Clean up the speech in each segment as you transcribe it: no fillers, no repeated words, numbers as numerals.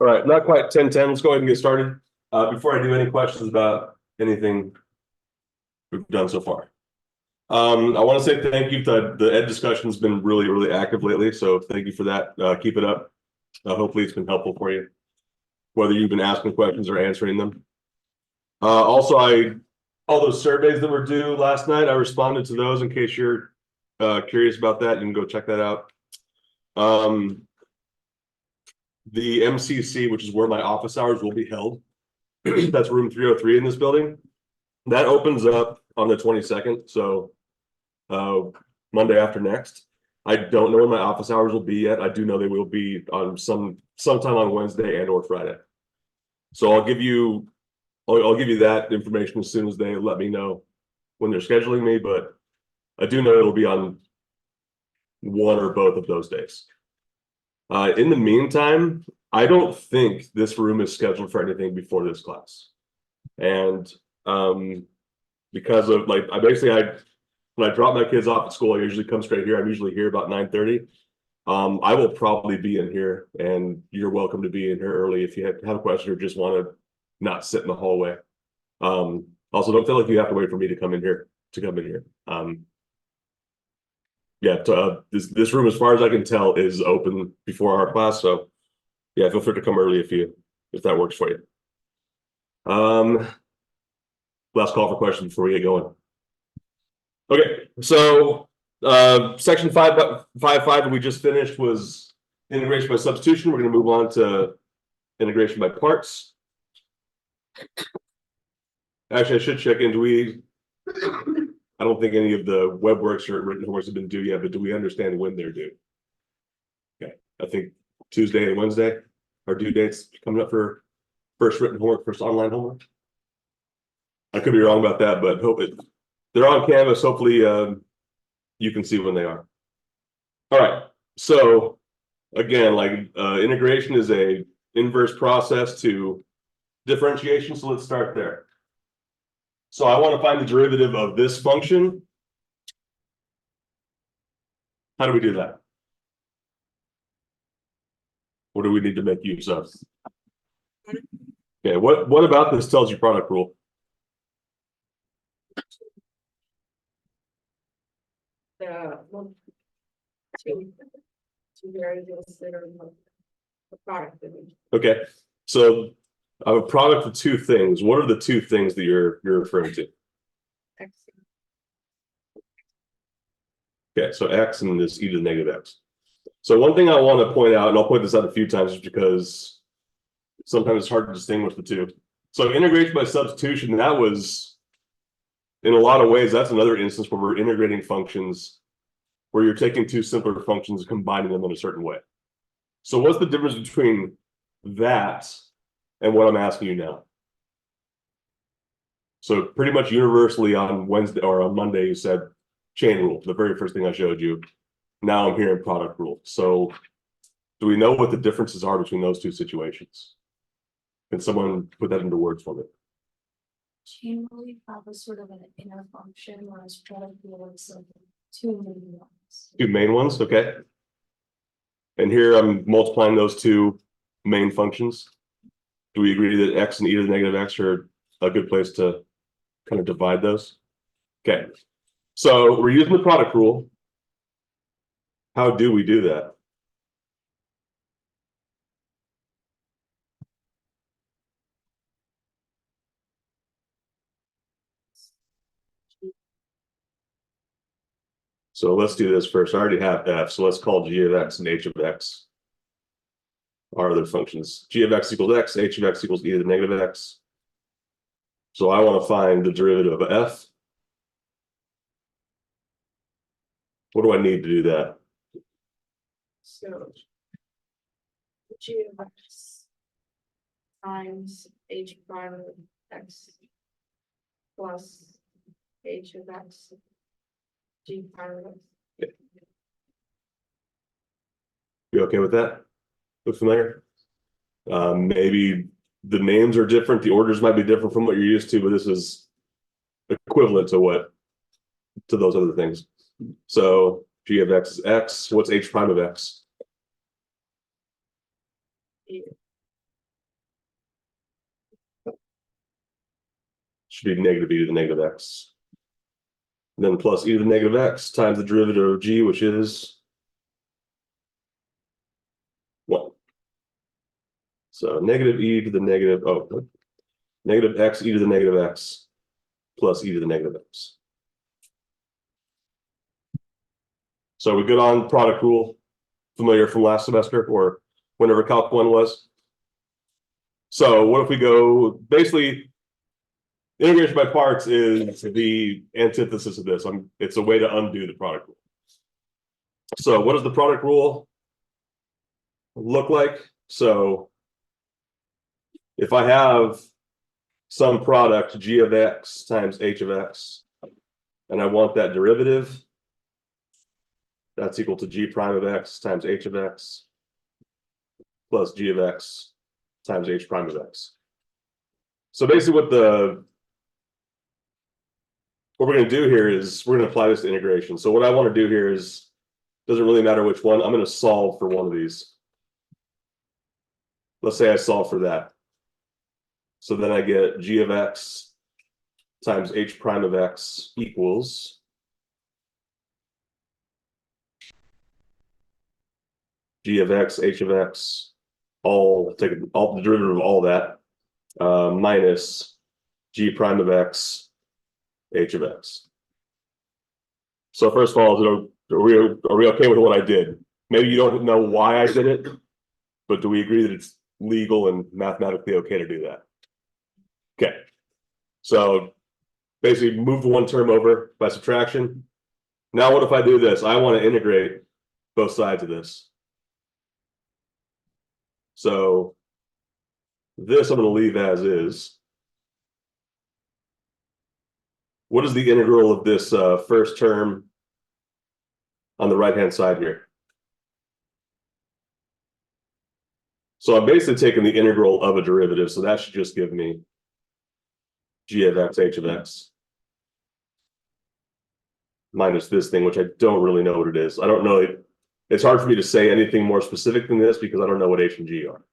All right, not quite 10:10. Let's go ahead and get started. Before I do any questions about anything we've done so far. I want to say thank you to the ed discussion's been really, really active lately. So thank you for that. Keep it up. Hopefully it's been helpful for you, whether you've been asking questions or answering them. Also, all those surveys that were due last night, I responded to those in case you're curious about that. You can go check that out. The MCC, which is where my office hours will be held. That's room 303 in this building. That opens up on the 22nd. So Monday after next. I don't know when my office hours will be yet. I do know they will be on sometime on Wednesday and or Friday. So I'll give you that information as soon as they let me know when they're scheduling me, but I do know it'll be on one or both of those days. In the meantime, I don't think this room is scheduled for anything before this class. And because of when I drop my kids off at school, I usually come straight here. I'm usually here about 9:30. I will probably be in here, and you're welcome to be in here early if you have a question or just want to not sit in the hallway. Also, don't feel like you have to wait for me to come in here. This room, as far as I can tell, is open before our class. So yeah, feel free to come early if that works for you. Last call for questions before we get going. Okay, so section 5.5 that we just finished was integration by substitution. We're going to move on to integration by parts. Actually, I should check in. I don't think any of the WebWorks or written homeworks have been due yet, but do we understand when they're due? Okay, I think Tuesday and Wednesday are due dates coming up for first written homework, first online homework. I could be wrong about that, but they're on Canvas. Hopefully you can see when they are. All right, so again, integration is a inverse process to differentiation, so let's start there. So I want to find the derivative of this function. How do we do that? What do we need to make use of? Okay, what about this tells you product rule? Two variables that are the product. Okay, so I have a product of two things. What are the two things that you're referring to? X. Okay, so x and this e to the negative x. So one thing I want to point out, and I'll point this out a few times just because sometimes it's hard to distinguish the two. So integration by substitution, that was, in a lot of ways, that's another instance where we're integrating functions where you're taking two simpler functions and combining them in a certain way. So what's the difference between that and what I'm asking you now? So pretty much universally on Wednesday or on Monday, you said chain rule, the very first thing I showed you. Now I'm hearing product rule. So do we know what the differences are between those two situations? Can someone put that into words for me? Chain rule have a sort of an inner function, whereas product rule is like two main ones. Two main ones, okay. And here I'm multiplying those two main functions. Do we agree that x and e to the negative x are a good place to kind of divide those? Okay, so we're using the product rule. How do we do that? So let's do this first. I already have f, so let's call g of x and h of x our other functions. G of x equals x, h of x equals e to the negative x. So I want to find the derivative of f. What do I need to do that? So g of x times h prime of x plus h of x g prime of x. You okay with that? Look familiar? Maybe the names are different, the orders might be different from what you're used to, but this is equivalent to those other things. So g of x is x. What's h prime of x? should be negative e to the negative x. And then plus e to the negative x times the derivative of g, which is 1. So negative e to the negative, negative x e to the negative x plus e to the negative x. So we good on product rule, familiar from last semester or whenever Calc 1 was. So what if we go, basically, integration by parts is the antithesis of this. It's a way to undo the product rule. So what does the product rule look like? So if I have some product g of x times h of x, and I want that derivative, that's equal to g prime of x times h of x plus g of x times h prime of x. So basically what we're going to do here is we're going to apply this to integration. So what I want to do here is, doesn't really matter which one, I'm going to solve for one of these. Let's say I solve for that. So then I get g of x times h prime of x equals g of x, h of x, take all the derivative of all that, minus g prime of x, h of x. So first of all, are we okay with what I did? Maybe you don't know why I did it, but do we agree that it's legal and mathematically okay to do that? Okay. So basically move the one term over by subtraction. Now what if I do this? I want to integrate both sides of this. So this I'm going to leave as is. What is the integral of this first term on the right-hand side here? So I'm basically taking the integral of a derivative, so that should just give me g of x, h of x, minus this thing, which I don't really know what it is. I don't know. It's hard for me to say anything more specific than this because I don't know what h and g are.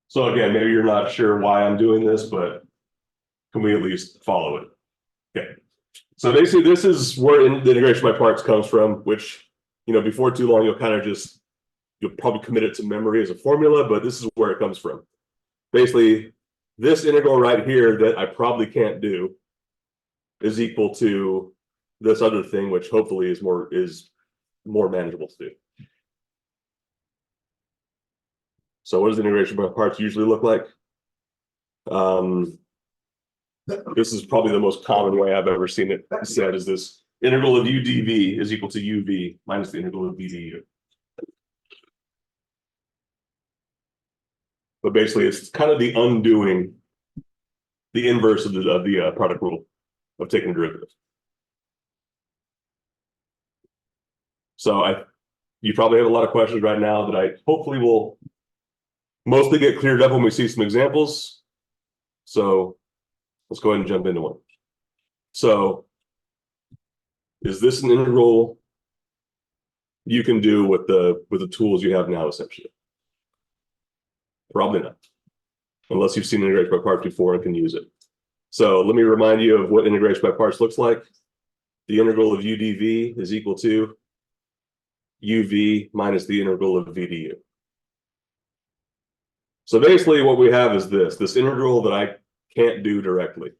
So again, maybe you're not sure why I'm doing this, but can we at least follow it? Okay. So basically, this is where the integration by parts comes from, which, before too long, you'll probably commit it to memory as a formula, but this is where it comes from. Basically, this integral right here that I probably can't do is equal to this other thing, which hopefully is more manageable to do. So what does integration by parts usually look like? This is probably the most common way I've ever seen it said, is this integral of u dv is equal to uv minus the integral of v du. But basically, it's kind of the undoing, the inverse of the product rule of taking a derivative. So you probably have a lot of questions right now that I hopefully will mostly get cleared up when we see some examples. So let's go ahead and jump into one. So is this an integral you can do with the tools you have now, essentially? Probably not, unless you've seen integration by parts before and can use it. So let me remind you of what integration by parts looks like. The integral of u dv is equal to uv minus the integral of v du. So basically what we have is this integral that I can't do directly.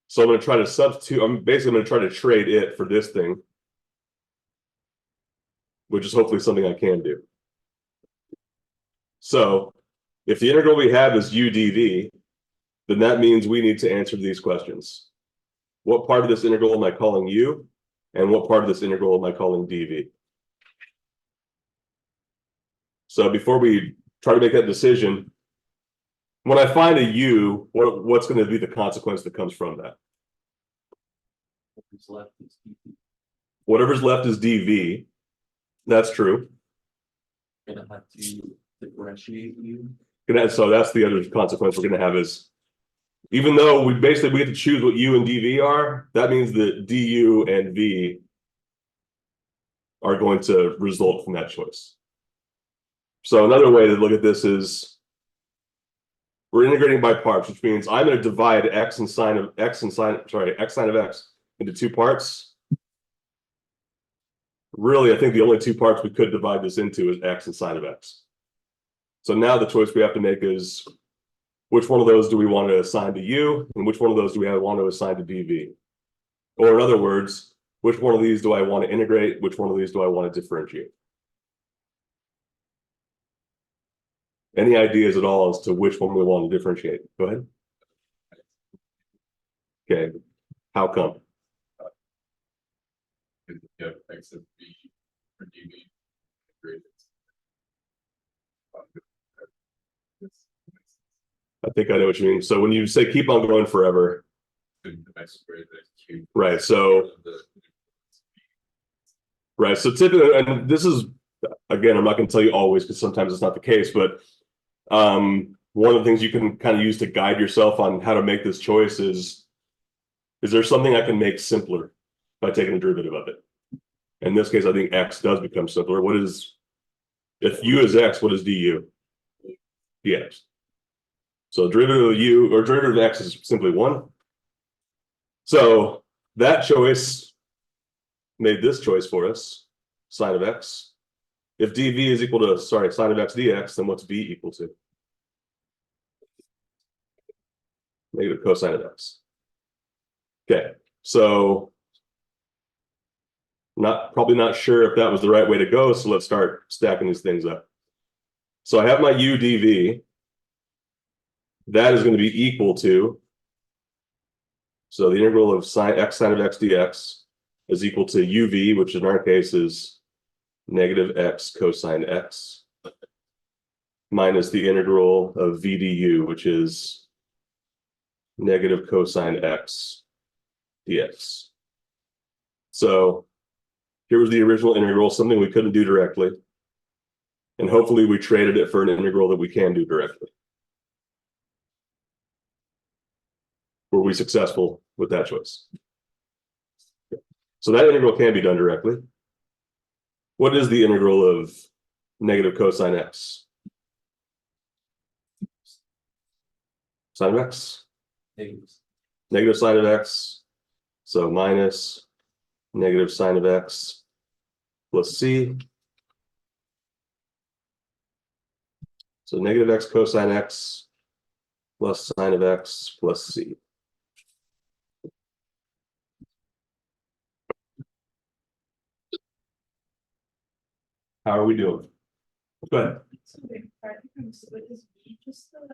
So I'm going to try to substitute, I'm basically going to try to trade it for this thing, which is hopefully something I can do. So if the integral we have is u dv, then that means we need to answer these questions. What part of this integral am I calling u? And what part of this integral am I calling dv? So before we try to make that decision, when I find a u, what's going to be the consequence that comes from that? Whatever's left is dv. That's true. Gonna have to differentiate u. So that's the other consequence we're going to have is, even though we get to choose what u and dv are, that means that du and v are going to result from that choice. So another way to look at this is we're integrating by parts, which means I'm going to divide x sine of x into two parts. Really, I think the only two parts we could divide this into is x and sine of x. So now the choice we have to make is which one of those do we want to assign to u, and which one of those do we want to assign to dv? Or in other words, which one of these do I want to integrate? Which one of these do I want to differentiate? Any ideas at all as to which one we want to differentiate? Go ahead. Okay. How come? Yeah, X of B for DB graded. I think I know what you mean. So when you say keep on going forever, right? So right. So typically, and this is again, I'm not going to tell you always because sometimes it's not the case, but one of the things you can kind of use to guide yourself on how to make this choice is there something I can make simpler by taking a derivative of it? In this case, I think x does become simpler. What is, if u is x, what is du? dx. So derivative of u or derivative of x is simply 1. So that choice made this choice for us, sine of x. If dv is equal to, sorry, sine of x dx, then what's v equal to? Negative cosine of x. Okay, so probably not sure if that was the right way to go, so let's start stacking these things up. So I have my u dv. That is going to be equal to, so the integral of x sine of x dx is equal to uv, which in our case is negative x cosine x, minus the integral of v du, which is negative cosine x dx. So here was the original integral, something we couldn't do directly. And hopefully we traded it for an integral that we can do directly. Were we successful with that choice? So that integral can be done directly. What is the integral of negative cosine x? Sine of x? Negative sine of x. So minus negative sine of x plus c. So negative x cosine x plus sine of x plus c. How are we doing? Go ahead. So is B just the,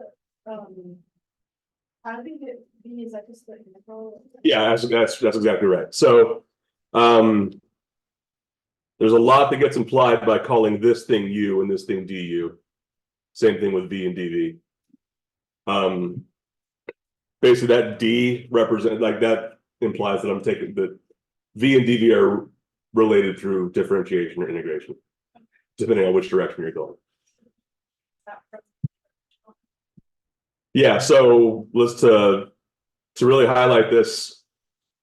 how do you get B, is that just the integral? Yeah, that's exactly right. So there's a lot that gets implied by calling this thing u and this thing du. Same thing with v and dv. Basically that d represent, like that implies that I'm taking that v and dv are related through differentiation or integration, depending on which direction you're going. Yeah, so let's to really highlight this,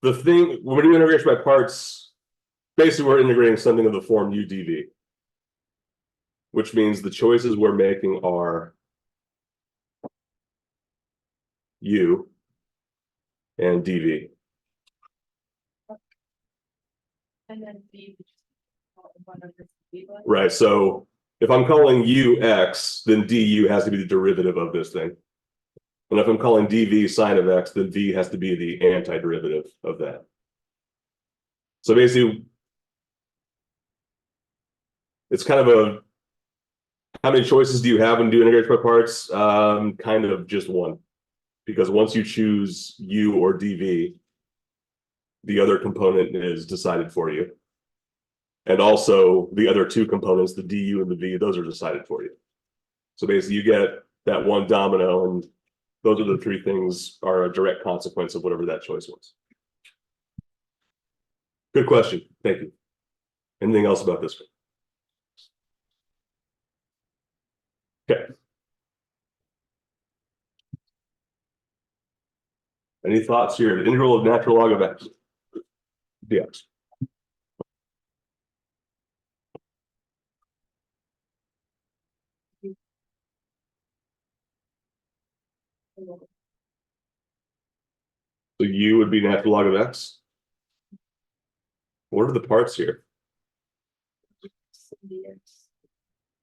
the thing when we do integration by parts, basically we're integrating something of the form u dv, which means the choices we're making are u and dv. And then B. Right, so if I'm calling u x, then du has to be the derivative of this thing. And if I'm calling dv sine of x, then v has to be the antiderivative of that. So basically, it's kind of a, how many choices do you have when doing integration by parts? Kind of just one. Because once you choose u or dv, the other component is decided for you. And also the other two components, the du and the v, those are decided for you. So basically you get that one domino, and those are the three things are a direct consequence of whatever that choice was. Good question. Thank you. Anything else about this one? Okay. Any thoughts here? The integral of natural log of x dx. So U would be natural log of X. What are the parts here?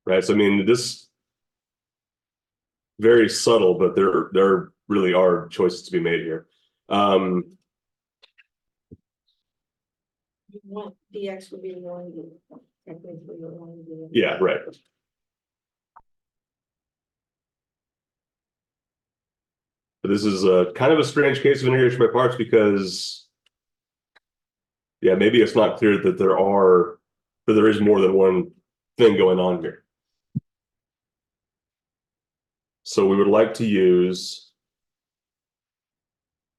Right, so I mean, this very subtle, but there really are choices to be made here. One, dx would be one, technically one. Yeah, right. But this is a kind of a strange case of integration by parts because, yeah, maybe it's not clear that there is more than one thing going on here. So we would like to use,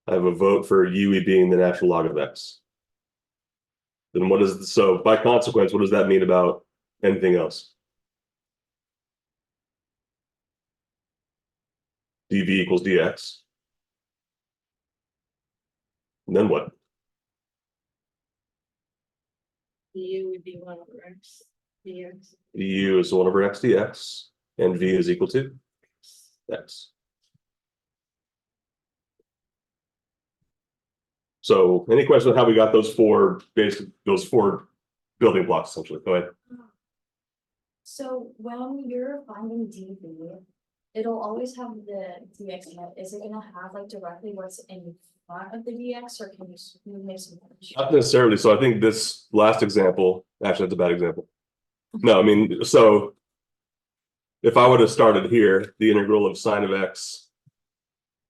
I have a vote for UE being the natural log of X. Then what is, so by consequence, what does that mean about anything else? dv equals dx. And then what? U would be one over x, dx. U is 1 over x dx, and v is equal to x. So any question on how we got those four building blocks essentially? Go ahead. So when you're finding dv, it'll always have the dx in it. Is it gonna have like directly what's in front of the dx, or can you make some? Not necessarily. So I think this last example, actually, that's a bad example. No, I mean, so if I would have started here, the integral of sine of x,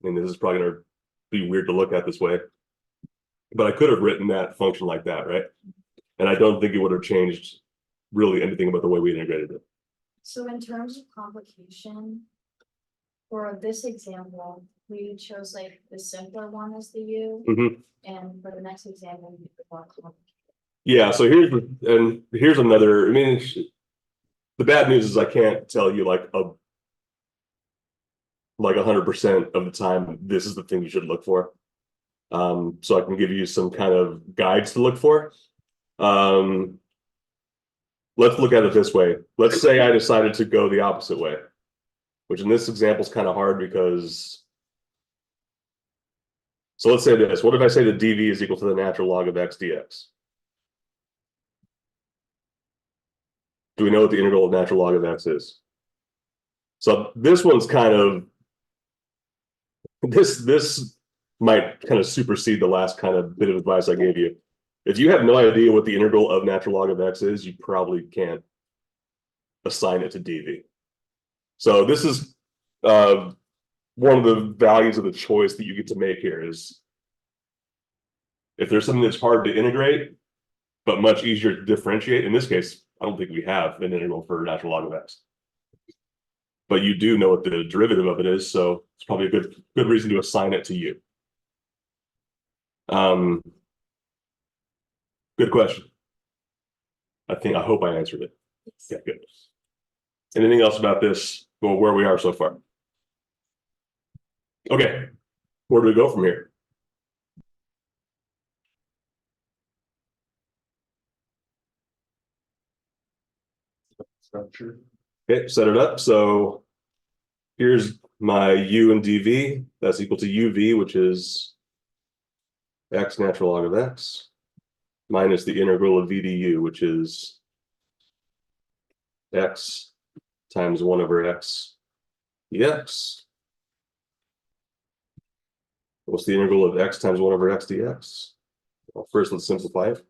I mean, this is probably gonna be weird to look at this way, but I could have written that function like that, right? And I don't think it would have changed really anything about the way we integrated it. So in terms of complication, for this example, we chose like the simpler one as the u, Mhm. and for the next example, we did the more complicated. Yeah, so here's another, I mean, the bad news is I can't tell you like 100% of the time this is the thing you should look for. So I can give you some kind of guides to look for. Let's look at it this way. Let's say I decided to go the opposite way, which in this example is kind of hard because, so let's say this, what if I say that dv is equal to the natural log of x dx? Do we know what the integral of natural log of x is? So this one's kind of, this might kind of supersede the last kind of bit of advice I gave you. If you have no idea what the integral of natural log of x is, you probably can't assign it to dv. So this is one of the values of the choice that you get to make here is if there's something that's hard to integrate, but much easier to differentiate. In this case, I don't think we have an integral for natural log of x. But you do know what the derivative of it is, so it's probably a good reason to assign it to you. Good question. I hope I answered it. Yeah, good. Anything else about this? Well, where we are so far? Okay, where do we go from here? Structure. Okay, set it up. So here's my u and dv. That's equal to uv, which is x natural log of x, minus the integral of v du, which is x times 1 over x dx. What's the integral of x times 1 over x dx? Well, first, let's simplify it.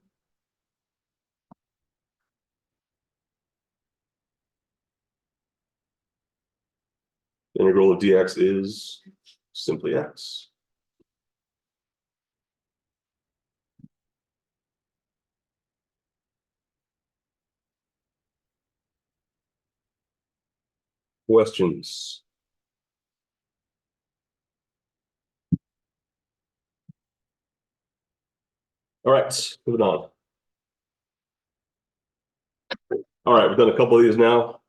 The integral of dx is simply x. Questions? All right, moving on. All right, we've done a couple of these now.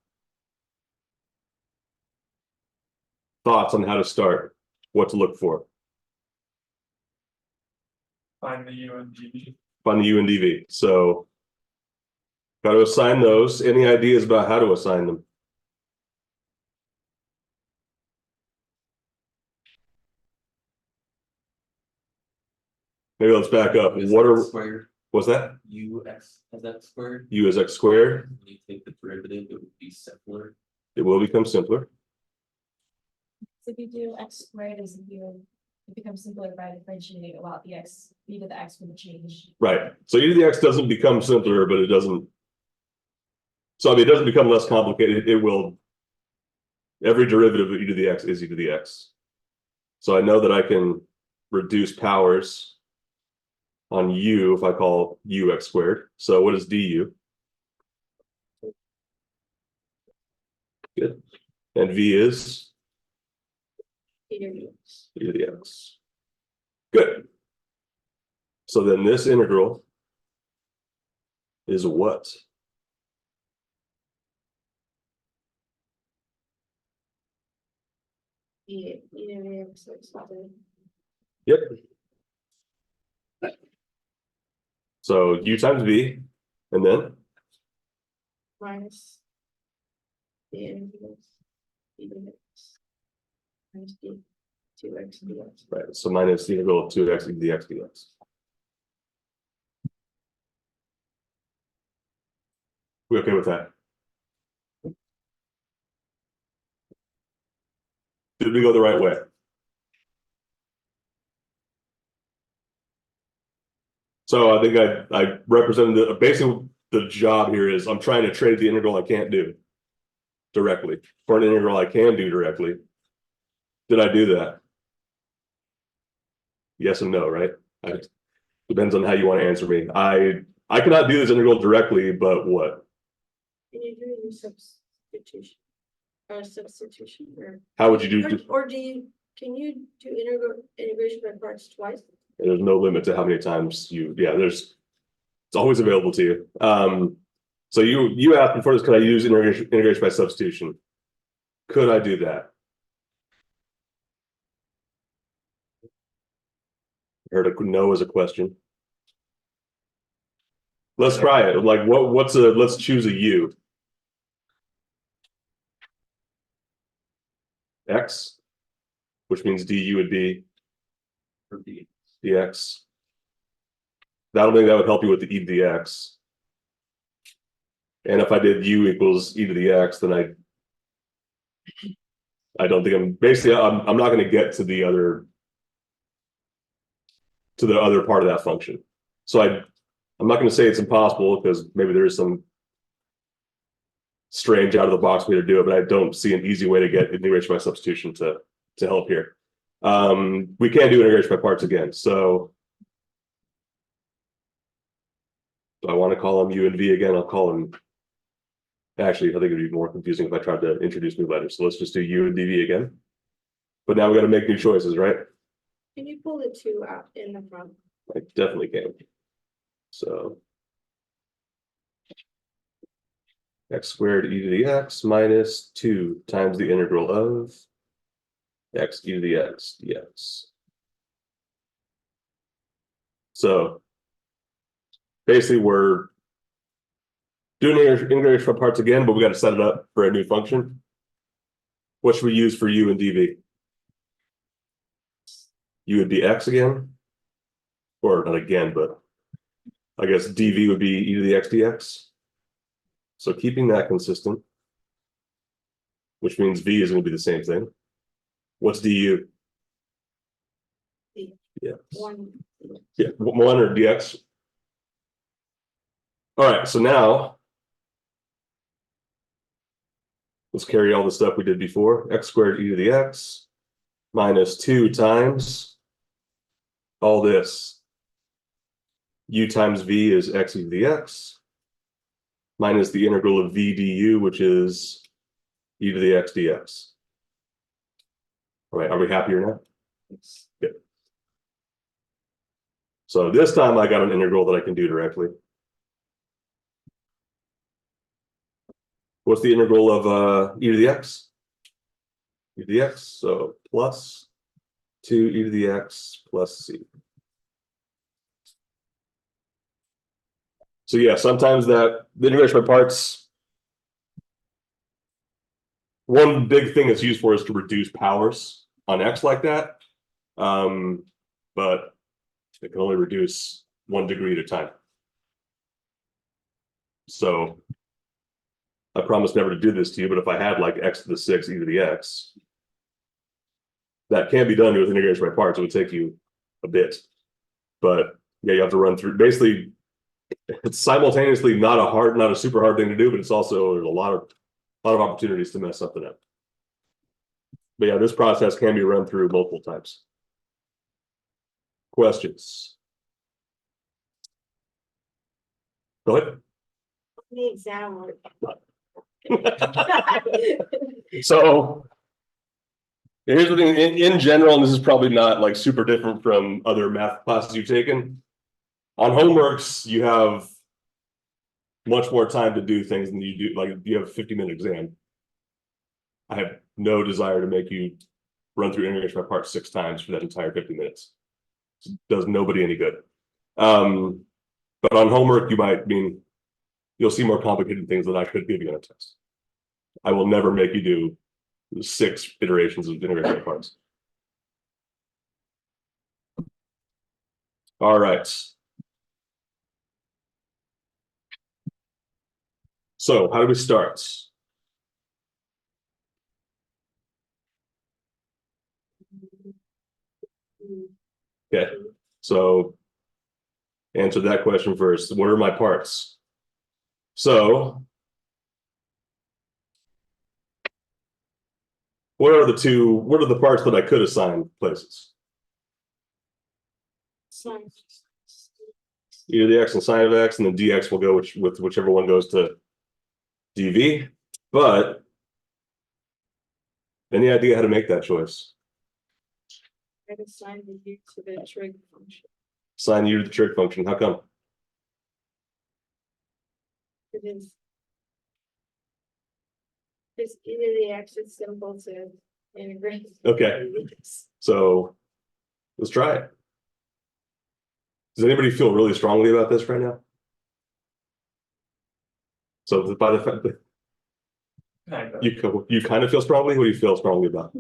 Thoughts on how to start, what to look for. Find the U and DV. Find the u and dv. So got to assign those. Any ideas about how to assign them? maybe let's back up. Is What that are, squared, what's that? U x as that squared, U is x squared. when you take the derivative, it would be simpler. It will become simpler. So if you do x squared as you, it becomes simpler by differentiating about the x, e to the x would change. Right. So e to the x doesn't become simpler, but it doesn't. So I mean, it doesn't become less complicated. It will. Every derivative of e to the x is e to the x. So I know that I can reduce powers on u if I call u x squared. So what is du? Good. And v is e to the x. Good. So then this integral is what? Yeah. Yep. So u times v, and then Minus. The integral. E to the x. Minus d. 2x dx. right. So minus the integral of 2x e to the x dx. We okay with that? Did we go the right way? So I think I represented basically the job here is I'm trying to trade the integral I can't do directly for an integral I can do directly. Did I do that? Yes and no, right? Depends on how you want to answer me. I cannot do this integral directly, but what? Can you do any substitution? Or substitution or? How would you do? Or can you do integration by parts twice? There's no limit to how many times it's always available to you. So you asked before this, could I use integration by substitution? Could I do that? Heard a no as a question. Let's try it. Like let's choose a u. X, which means du would be For B. dx. That would help you with the e to the x. And if I did u equals e to the x, then I don't think I'm not going to get to the other part of that function. So I'm not going to say it's impossible because maybe there is some strange out of the box way to do it, but I don't see an easy way to get integration by substitution to help here. We can't do integration by parts again. So do I want to call them u and v again? I'll call them. Actually, I think it'd be more confusing if I tried to introduce new letters. So let's just do u and dv again. But now we got to make new choices, right? Can you pull the 2 out in the front? I definitely can. So x squared e to the x minus 2 times the integral of x e to the x dx. So basically we're doing integration by parts again, but we got to set it up for a new function. What should we use for u and dv? U would be x again, or not again, but I guess dv would be e to the x dx. So keeping that consistent, which means v is going to be the same thing. What's du? D. Yeah. 1. Yeah, 1 or dx. All right, so now let's carry all the stuff we did before. X squared e to the x minus 2 times all this. U times v is x e to the x minus the integral of v du, which is e to the x dx. All right, are we happier now? Good. So this time I got an integral that I can do directly. What's the integral of e to the x? E to the x, so plus 2 e to the x plus c. So yeah, sometimes the integration by parts, one big thing it's used for is to reduce powers on x like that. But It can only reduce 1 degree at a time. So I promise never to do this to you, but if I had like x to the 6 e to the x, that can be done with integration by parts. It would take you a bit, but yeah, you have to run through. Basically, it's simultaneously not a super hard thing to do, but it's also there's a lot of opportunities to mess something up. But yeah, this process can be run through multiple times. Questions? Go ahead. The exam work. So here's the thing, in general, and this is probably not like super different from other math classes you've taken. On homeworks, you have much more time to do things than you do, like you have a 50-minute exam. I have no desire to make you run through integration by parts 6 times for that entire 50 minutes. It does nobody any good. But on homework, you'll see more complicated things than I could give you on a test. I will never make you do 6 iterations of integration by parts. All right. So how do we start? Okay, so answer that question first. What are my parts? So what are the parts that I could assign places? Either the x and sine of x, and then dx will go with whichever one goes to dv. But any idea how to make that choice? I assign the u to the trig function. Assign u to the trig function. How come? It is. It's e to the x, it's simple to integrate. Okay. So let's try it. Does anybody feel really strongly about this right now? So by the fact that you kind of feel strongly, what do you feel strongly about?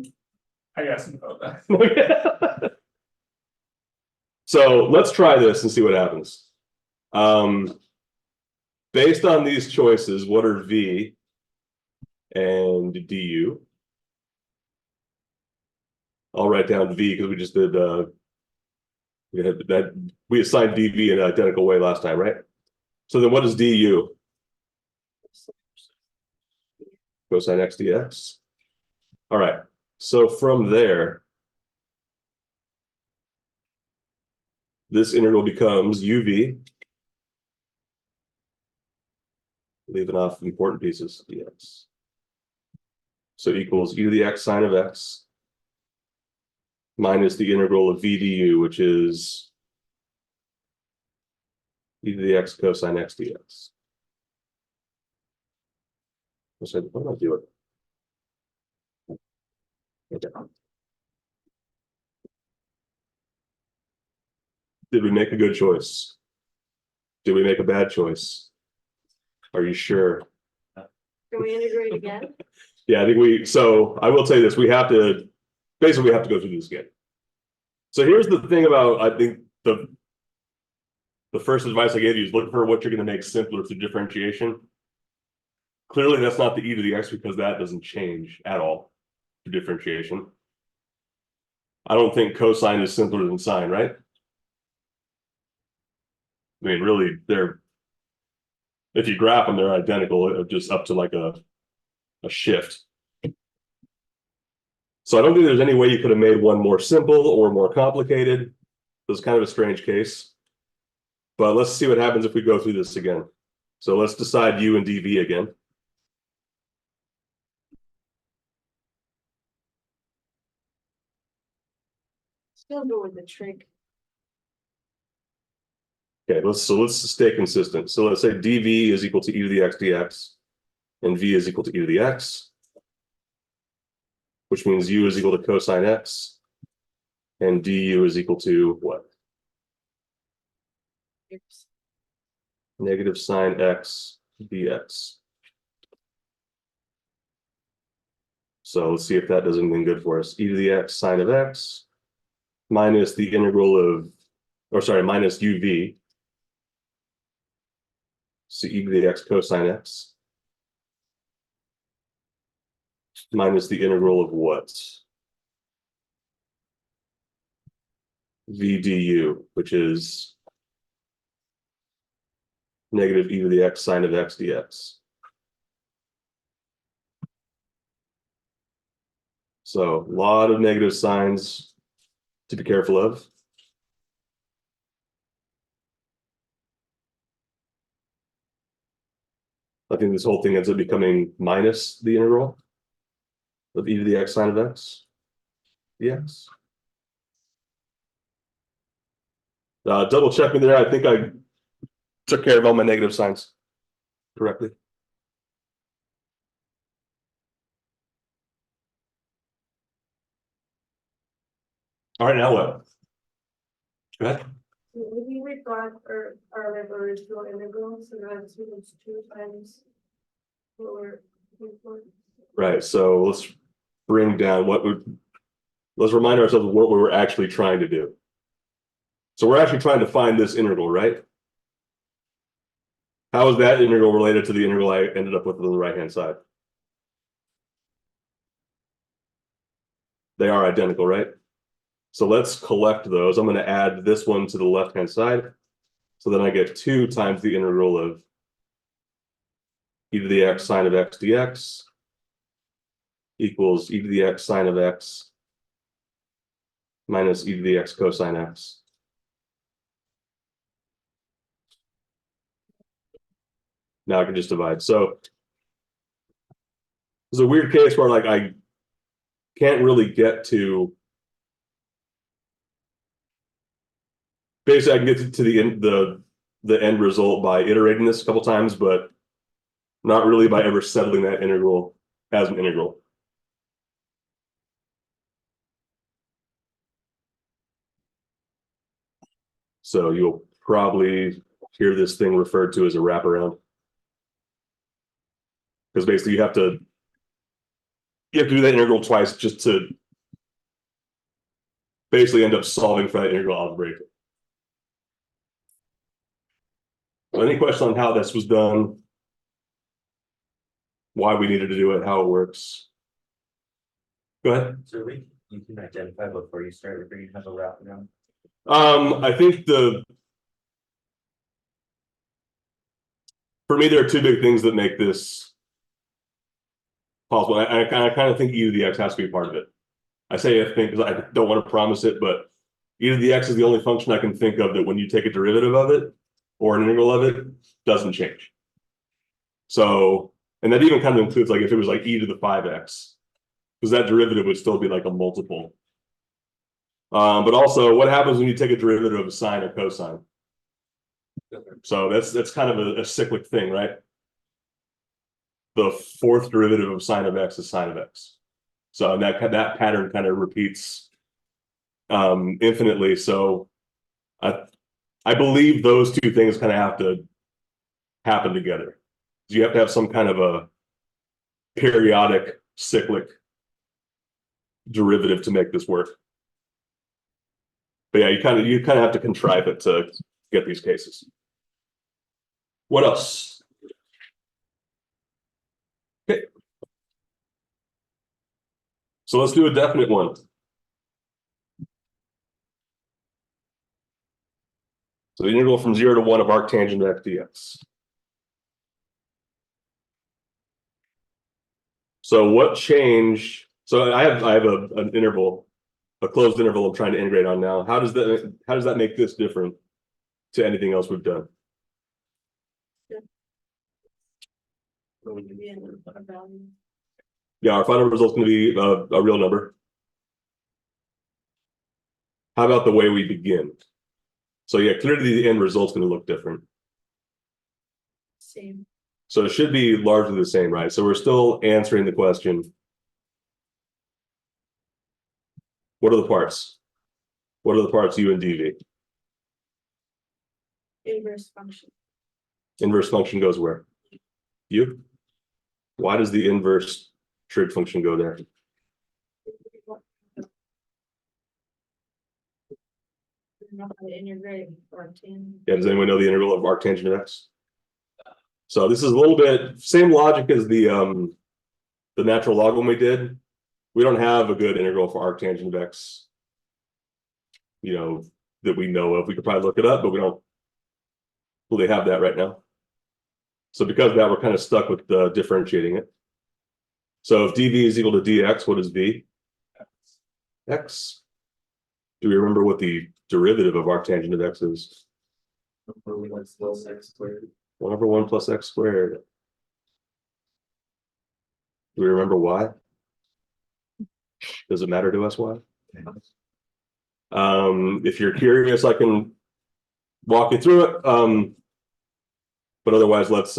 I asked him about that. So let's try this and see what happens. Based on these choices, what are v and du? I'll write down v because we just did we assigned dv in an identical way last time, right? So then what is du? Cosine x dx. All right, so from there, this integral becomes uv, leaving off important pieces, dx. So equals e to the x sine of x minus the integral of v du, which is e to the x cosine x dx. What am I doing? Okay. Did we make a good choice? Did we make a bad choice? Are you sure? Can we integrate again? Yeah, I think so I will tell you this, we have to go through this again. So here's the thing about, I think the first advice I gave you is look for what you're going to make simpler through differentiation. Clearly that's not the e to the x because that doesn't change at all through differentiation. I don't think cosine is simpler than sine, right? I mean, really, if you graph them, they're identical, just up to like a shift. So I don't think there's any way you could have made one more simple or more complicated. It was kind of a strange case. But let's see what happens if we go through this again. So let's decide u and dv again. Still go with the trig. Okay, let's stay consistent. So let's say dv is equal to e to the x dx, and v is equal to e to the x, which means u is equal to cosine x, and du is equal to what? Negative sine x dx. So let's see if that does anything good for us. E to the x sine of x minus the integral of or sorry, minus uv. So e to the x cosine x. Minus the integral of what? V du, which is negative e to the x sine of x dx. So a lot of negative signs to be careful of. I think this whole thing ends up becoming minus the integral of e to the x sine of x dx. Double check me there. I think I took care of all my negative signs correctly. All right, now what? Go ahead. Maybe we got our original integral, so now it's 2 times lower. Right. So let's bring down let's remind ourselves of what we were actually trying to do. So we're actually trying to find this integral, right? How is that integral related to the integral I ended up with on the right-hand side? They are identical, right? So let's collect those. I'm going to add this one to the left-hand side. So then I get 2 times the integral of e to the x sine of x dx equals e to the x sine of x minus e to the x cosine x. Now I can just divide. So it's a weird case where like I can't really get to basically I can get to the end result by iterating this a couple times, but not really by ever settling that integral as an integral. So you'll probably hear this thing referred to as a wraparound. Because basically you have to do that integral twice just to basically end up solving for that integral algebraically. Any question on how this was done? Why we needed to do it, how it works? Go ahead. So you can identify before you start where you have a wraparound. I think for me, there are 2 big things that make this possible. I kind of think e to the x has to be part of it. I say I think because I don't want to promise it, but e to the x is the only function I can think of that when you take a derivative of it or an integral of it, doesn't change. So, and that even kind of includes like if it was like e to the 5x, because that derivative would still be like a multiple. But also, what happens when you take a derivative of sine or cosine? So that's kind of a cyclic thing, right? The 4th derivative of sine of x is sine of x. So that pattern kind of repeats infinitely. So I believe those 2 things kind of have to happen together. You have to have some kind of a periodic cyclic derivative to make this work. But yeah, you kind of have to contrive it to get these cases. What else? Okay. So let's do a definite one. So the integral from 0 to 1 of arctangent x dx. So what change? So I have an interval, a closed interval I'm trying to integrate on now. How does that make this different to anything else we've done? Yeah, our final result is going to be a real number. How about the way we begin? So yeah, clearly the end result's going to look different. Same. So it should be largely the same, right? So we're still answering the question. What are the parts? What are the parts u and dv? Inverse function. Inverse function goes where? U? Why does the inverse trig function go there? know how to integrate arctangent. Yeah, does anyone know the integral of arctangent of x? So this is a little bit same logic as the natural log one we did. We don't have a good integral for arctangent of x. You know, that we know of. We could probably look it up, but we don't really have that right now. So because of that, we're kind of stuck with differentiating it. So if dv is equal to dx, what is v? X. Do we remember what the derivative of arctangent of x is? 1/(x²). 1 over 1 plus x squared. Do we remember why? Does it matter to us why? If you're curious, I can walk you through it. But otherwise, let's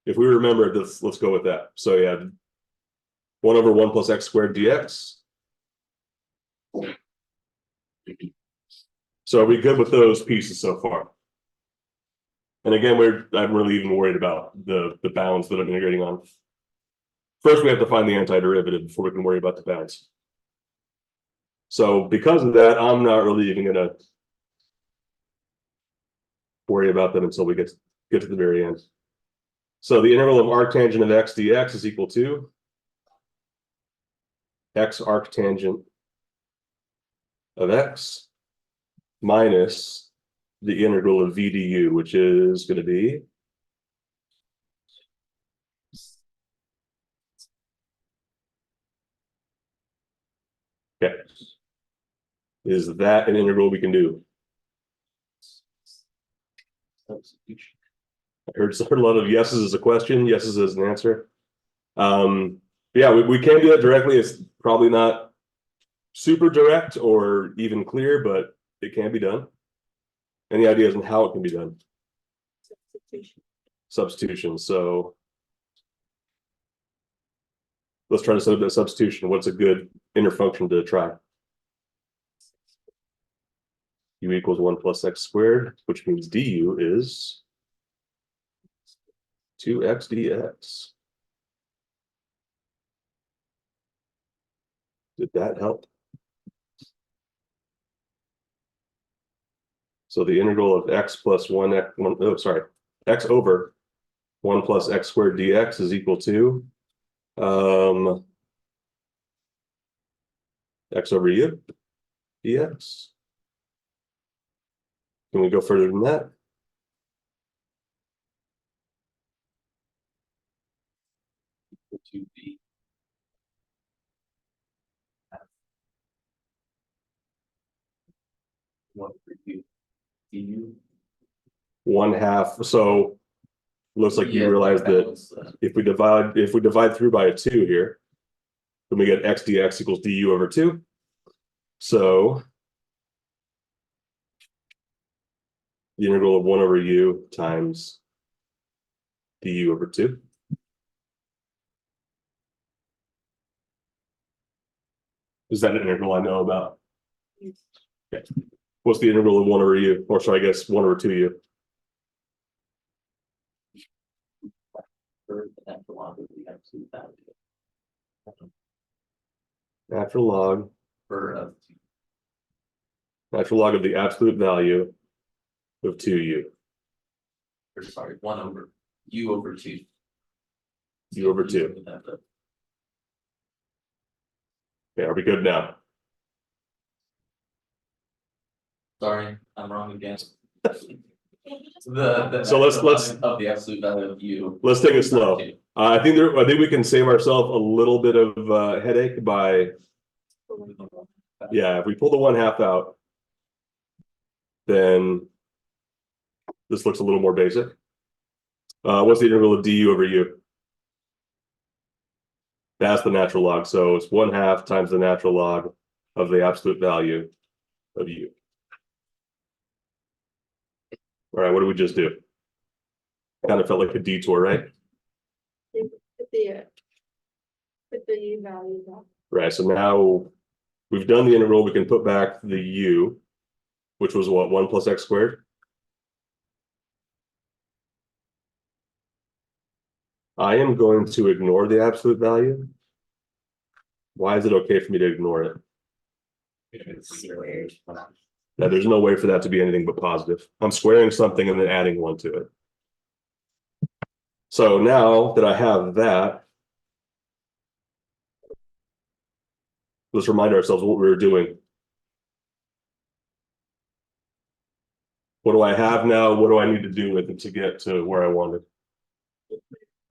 if we remember this, let's go with that. So yeah, 1 over 1 plus x squared dx. So are we good with those pieces so far? And again, I'm really even worried about the bounds that I'm integrating on. First, we have to find the antiderivative before we can worry about the bounds. So because of that, I'm not really even gonna worry about them until we get to the very end. So the integral of arctangent of x dx is equal to x arctangent of x minus the integral of v du, which is going to be okay. Is that an integral we can do? Substitution. I heard a lot of yeses as a question, yeses as an answer. Yeah, we can do that directly. It's probably not super direct or even clear, but it can be done. Any ideas on how it can be done? Substitution. Substitution. So let's try to set up that substitution. What's a good inner function to try? U equals 1 plus x squared, which means du is 2x dx. Did that help? So the integral of x plus x over 1 plus x squared dx is equal to x over u dx. Can we go further than that? To be one for you. Du. 1/2. So looks like you Yeah, realize that was, if we divide through by a 2 here, then we get x dx equals du over 2. So the integral of 1 over u times du over 2. Is that an integral I know about? Okay. What's the integral of 1 over u? Or sorry, I guess 1 over 2u. for the natural log of the absolute value. Natural log For natural log of the absolute value of 2u. or sorry, 1 over u over 2. U over 2. Okay, are we good now? Sorry, I'm wrong again. Just- The So let's- natural log of the absolute value of u. Let's take it slow. I think we can save ourselves a little bit of headache by if we pull the 1/2 out, then this looks a little more basic. What's the integral of du over u? That's the natural log. So it's 1/2 times the natural log of the absolute value of u. All right, what did we just do? Kind of felt like a detour, right? Put the u value back. Right, so now we've done the integral, we can put back the u, which was what, 1 plus x squared? I am going to ignore the absolute value. Why is it okay for me to ignore it? Now, there's no way for that to be anything but positive. I'm squaring something and then adding one to it. So now that I have that, let's remind ourselves what we were doing. What do I have now? What do I need to do with it to get to where I wanted?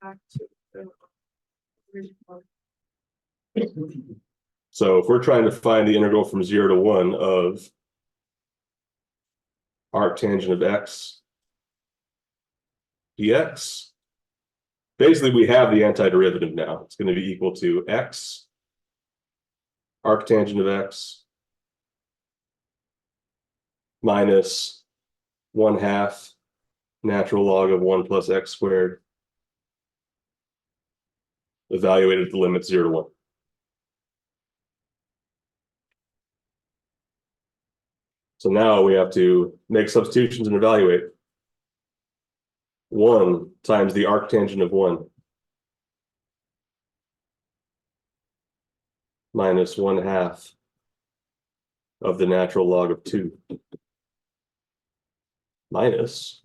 Back to the original. So if we're trying to find the integral from 0 to 1 of arctangent of x dx, basically we have the antiderivative now. It's going to be equal to x arctangent of x minus 1/2 natural log of 1 plus x squared evaluated at the limit 0 to 1. So now we have to make substitutions and evaluate. 1 times the arctangent of 1 minus 1/2 of the natural log of 2 minus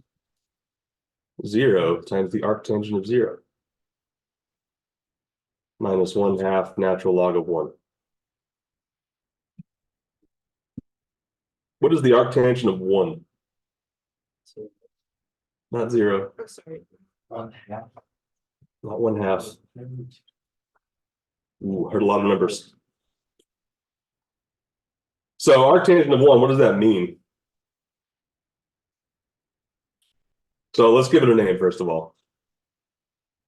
0 times the arctangent of 0 minus 1/2 natural log of 1. What is the arctangent of 1? Not 0, Oh, sorry. 1/2. not 1/2. Ooh, heard a lot of numbers. So arctangent of 1, what does that mean? So let's give it a name first of all.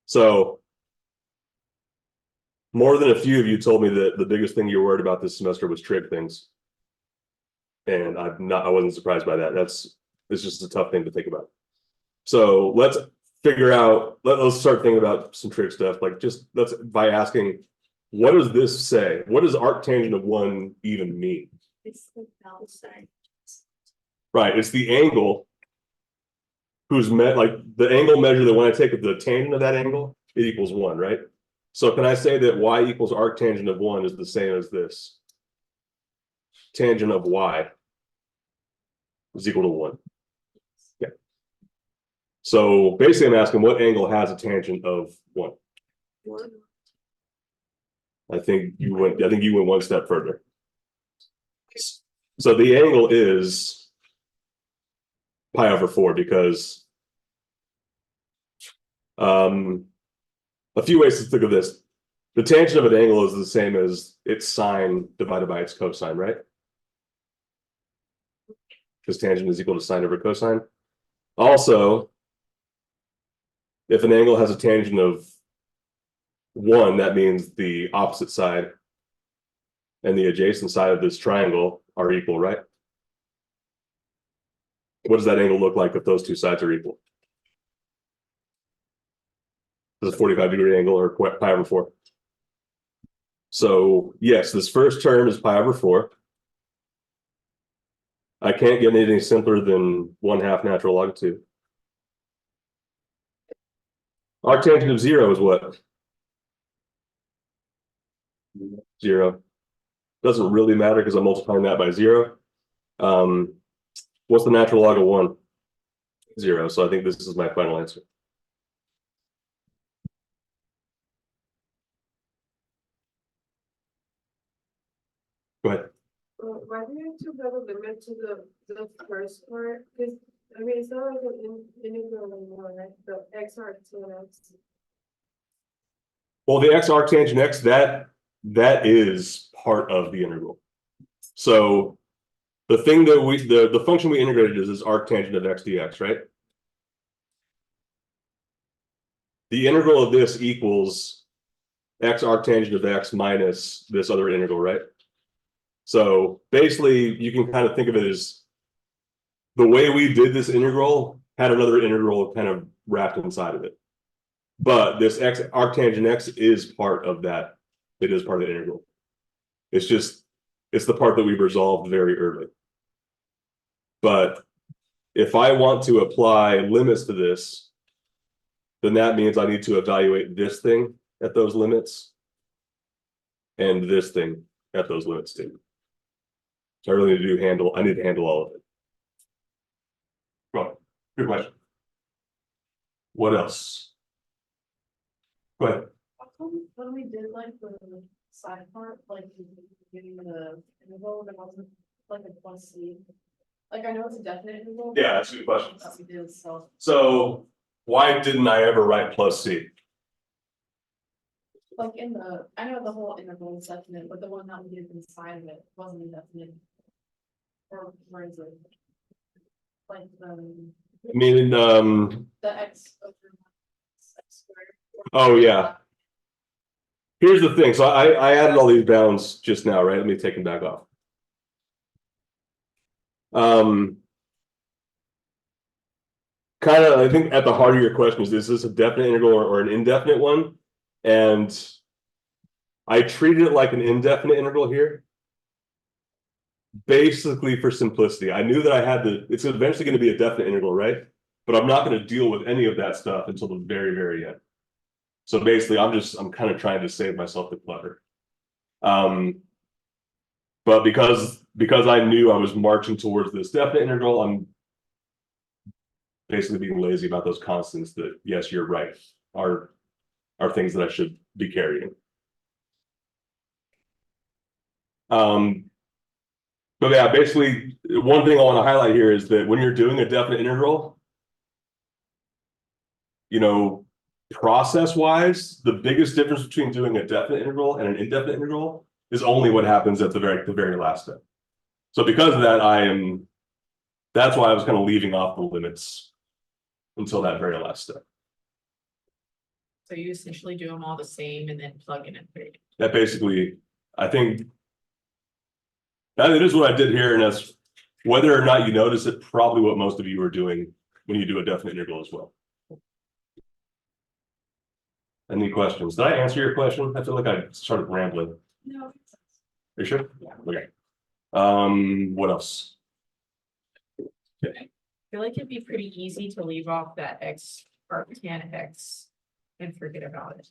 So more than a few of you told me that the biggest thing you were worried about this semester was trig things. And I wasn't surprised by that. It's just a tough thing to think about. So let's figure out, let's start thinking about some trig stuff. Like let's by asking, what does this say? What does arctangent of 1 even mean? It's the bell side. Right, it's the angle whose like the angle measure that when I take the tangent of that angle, it equals 1, right? So can I say that y equals arctangent of 1 is the same as this? Tangent of y is equal to 1. Yeah. So basically I'm asking what angle has a tangent of 1? One. I think you went one step further. So the angle is pi over 4 because a few ways to think of this. The tangent of an angle is the same as its sine divided by its cosine, right? Because tangent is equal to sine over cosine. Also, if an angle has a tangent of 1, that means the opposite side and the adjacent side of this triangle are equal, right? What does that angle look like if those two sides are equal? This is a 45-degree angle or pi over 4. So yes, this first term is pi over 4. I can't get anything simpler than 1/2 natural log of 2. Arctangent of 0 is what? 0. Doesn't really matter because I'm multiplying that by 0. What's the natural log of 1? 0. So I think this is my final answer. Go ahead. Why do you have to have a limit to the first part? Because I mean, it's not like an integral anymore, right? The x arc to an x. Well, the x arctangent x, that is part of the integral. So the thing that the function we integrated is arctangent of x dx, right? The integral of this equals x arctangent of x minus this other integral, right? So basically, you can kind of think of it as the way we did this integral had another integral kind of wrapped inside of it. But this x arctangent x is part of that. It is part of the integral. It's the part that we've resolved very early. But if I want to apply limits to this, then that means I need to evaluate this thing at those limits and this thing at those limits too. So I really need I need to handle all of it. Well, good question. What else? Go ahead. When we did like the side part, like getting the interval, there wasn't like a plus C. Like I know it's a definite interval. Yeah, that's a good question. That we did, so. So why didn't I ever write plus C? Like in the, I know the whole interval is definite, but the one that we did inside of it wasn't indefinite. Or where is it? Like I mean, the X over X squared. oh yeah. Here's the thing, so I added all these bounds just now, right? Let me take them back off. Kind of, I think at the heart of your question is this a definite integral or an indefinite one? And I treated it like an indefinite integral here. Basically for simplicity, I knew that I had it's eventually going to be a definite integral, right? But I'm not going to deal with any of that stuff until the very, very end. So basically, I'm kind of trying to save myself the clutter. But because I knew I was marching towards this definite integral, I'm basically being lazy about those constants that, yes, you're right, are things that I should be carrying. But yeah, basically, one thing I want to highlight here is that when you're doing a definite integral, you know, process-wise, the biggest difference between doing a definite integral and an indefinite integral is only what happens at the very last step. So because of that, that's why I was kind of leaving off the limits until that very last step. So you essentially do them all the same and then plug in and put it. That basically, I think that it is what I did here, and that's whether or not you notice it, probably what most of you are doing when you do a definite integral as well. Any questions? Did I answer your question? I feel like I started rambling. No. Are you sure? Yeah. Okay. What else? I feel like it'd be pretty easy to leave off that X or tan X and forget about it.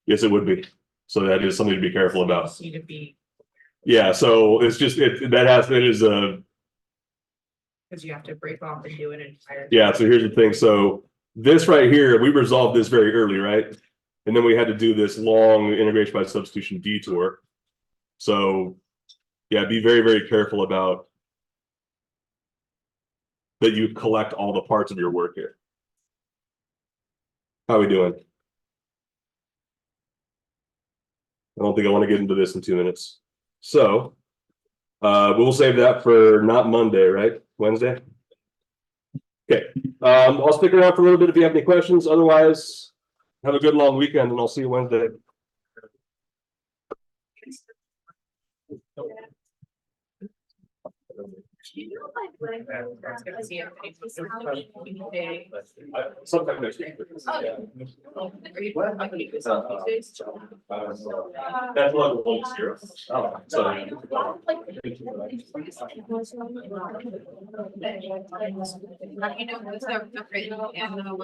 Yes, it would be. So that is something to be careful about. Just need to be, Yeah, so it's just it is a because you have to break off and do an entire. yeah, so here's the thing. So this right here, we resolved this very early, right? And then we had to do this long integration by substitution detour. So yeah, be very, very careful about that you collect all the parts of your work here. How are we doing? I don't think I want to get into this in 2 minutes. So we'll save that for not Monday, right? Wednesday. Okay. I'll stick around for a little bit if you have any questions. Otherwise, have a good long weekend and I'll see you Wednesday. Sometime next week. That's level 1-0. So You know, what's the written and the